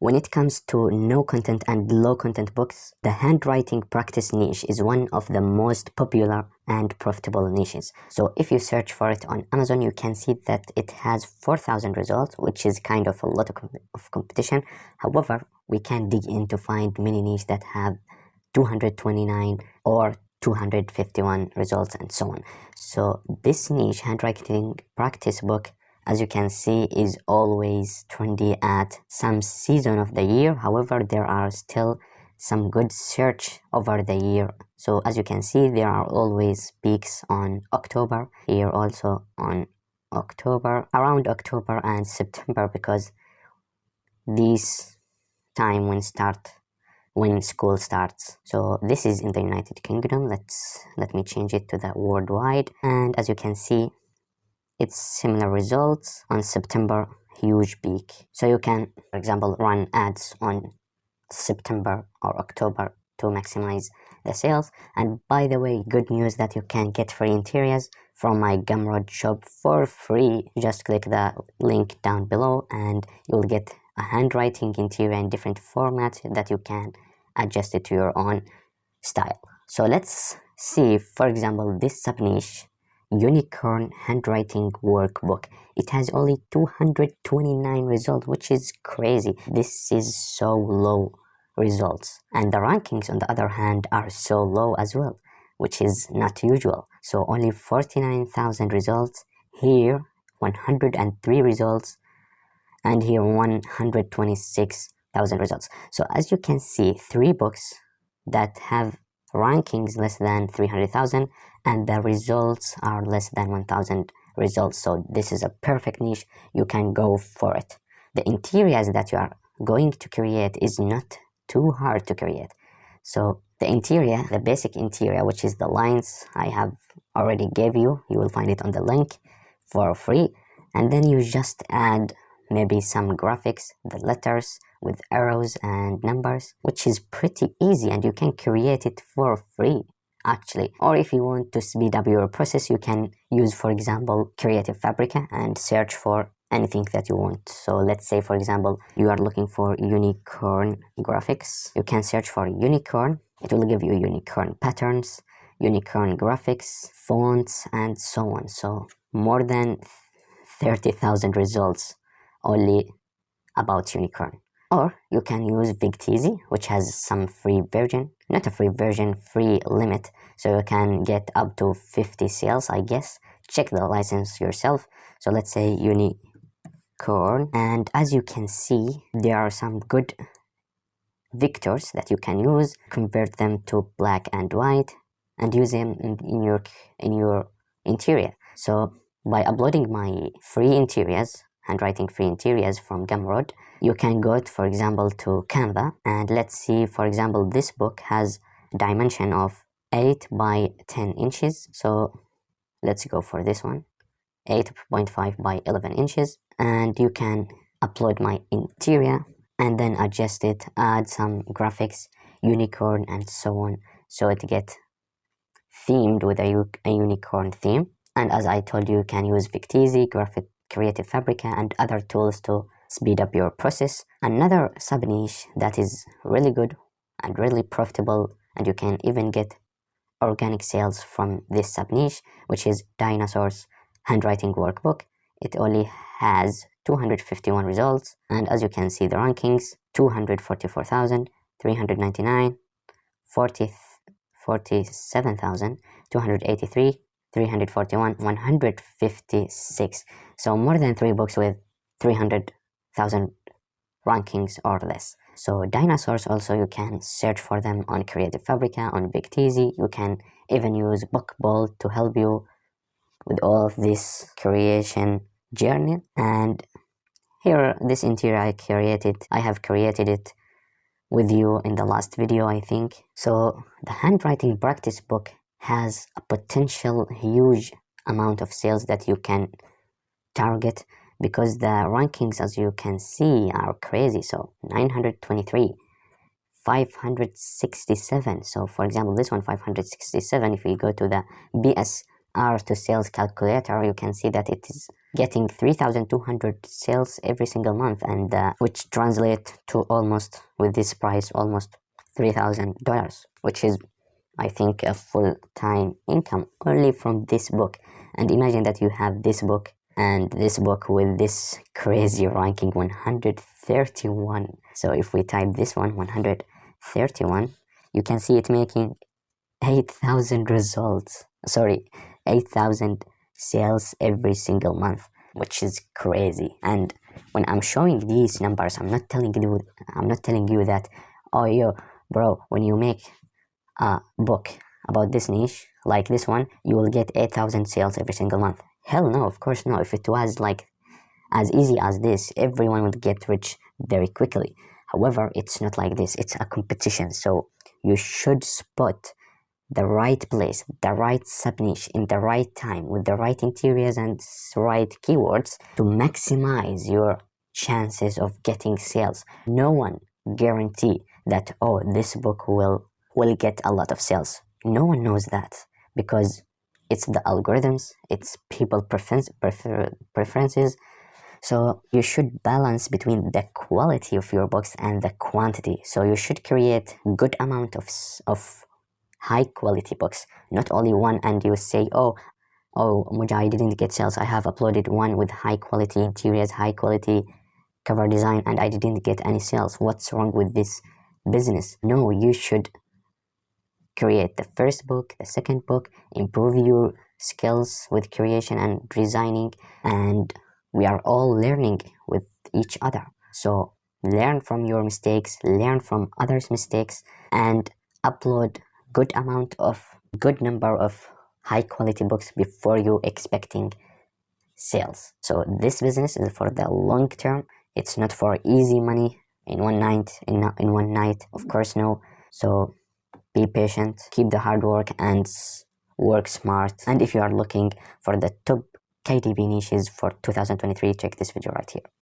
When it comes to no content and low content books, the handwriting practice niche is one of the most popular and profitable niches. So if you search for it on Amazon, you can see that it has 4,000 results, which is kind of a lot of competition. However, we can dig in to find many niches that have 229 or 251 results and so on. So this niche handwriting practice book, as you can see, is always trendy at some season of the year. However, there are still some good search over the year. So as you can see, there are always peaks on October, here also on October, around October and September, because this time when school starts. So this is in the United Kingdom. Let me change it to the worldwide, and as you can see, it's similar results on September, huge peak. So you can, for example, run ads on September or October to maximize the sales. And by the way, good news that you can get free interiors from my Gumroad shop for free. Just click the link down below and you'll get a handwriting interior in different formats that you can adjust it to your own style. So let's see, for example, this sub niche, unicorn handwriting workbook. It has only 229 results, which is crazy. This is so low results, and the rankings on the other hand are so low as well, which is not usual. So only 49,000 results, here 103 results, and here 126,000 results. So as you can see, 3 books that have rankings less than 300,000 and the results are less than 1,000 results. So this is a perfect niche. You can go for it. The interiors that you are going to create is not too hard to create. So the interior, the basic interior, which is the lines I have already gave you, you will find it on the link for free, and then you just add maybe some graphics, the letters with arrows and numbers, which is pretty easy, and you can create it for free actually. Or if you want to speed up your process, you can use, for example, Creative Fabrica and search for anything that you want. So let's say, for example, you are looking for unicorn graphics. You can search for unicorn. It will give you unicorn patterns, unicorn graphics, fonts, and so on. So more than 30,000 results only about unicorn. Or you can use Vigteasy, which has some free version, not a free version, free limit, so you can get up to 50 sales, I guess. Check the license yourself. So let's say unicorn, and as you can see, there are some good vectors that you can use, convert them to black and white, and use them in your interior. So by uploading my free interiors, handwriting free interiors from Gumroad, you can go, for example, to Canva, and let's see, for example, this book has dimension of 8 by 10 inches. So let's go for this one, 8.5 by 11 inches, and you can upload my interior and then adjust it, add some graphics, unicorn, and so on, so it gets themed with a unicorn theme. And as I told you, you can use Vigteasy, Creative Fabrica, and other tools to speed up your process. Another sub niche that is really good and really profitable, and you can even get organic sales from this sub niche, which is Dinosaurs Handwriting Workbook. It only has 251 results, and as you can see, the rankings 244,000, 399, 47,000, 283, 341, 156. So more than 3 books with 300,000 rankings or less. So dinosaurs also, you can search for them on Creative Fabrica, on Vigteasy. You can even use Bookball to help you with all of this creation journey. And here, this interior I have created it with you in the last video, I think. So the handwriting practice book has a potential huge amount of sales that you can target, because the rankings, as you can see, are crazy. So 923, 567. So for example, this one 567, if we go to the BSR to sales calculator, you can see that it is getting 3,200 sales every single month, and which translate to almost, with this price, almost $3,000, which is, I think, a full-time income only from this book. And imagine that you have this book and this book with this crazy ranking 131. So if we type this one, 131, you can see it making 8,000 results. Sorry, 8,000 sales every single month, which is crazy. And when I'm showing these numbers, I'm not telling you that, oh yo, bro, when you make a book about this niche like this one, you will get 8,000 sales every single month. Hell no, of course no. If it was like as easy as this, everyone would get rich very quickly. However, it's not like this. It's a competition. So you should spot the right place, the right sub-niche in the right time with the right interiors and right keywords to maximize your chances of getting sales. No one guarantee that, oh, this book will get a lot of sales. No one knows that, because it's the algorithms, it's people preferences. So you should balance between the quality of your books and the quantity. So you should create good amount of high quality books, not only one, and you say, oh Muja, I didn't get sales, I have uploaded one with high quality interiors, high quality cover design, and I didn't get any sales. What's wrong with this business? No, you should create the first book, the second book, improve your skills with creation and designing, and we are all learning with each other. So learn from your mistakes, learn from others' mistakes, and upload good number of high quality books before you expecting sales. So this business is for the long term. It's not for easy money in one night. Of course, no. So be patient, keep the hard work, and work smart. And if you are looking for the top KDP niches for 2023, check this video right here.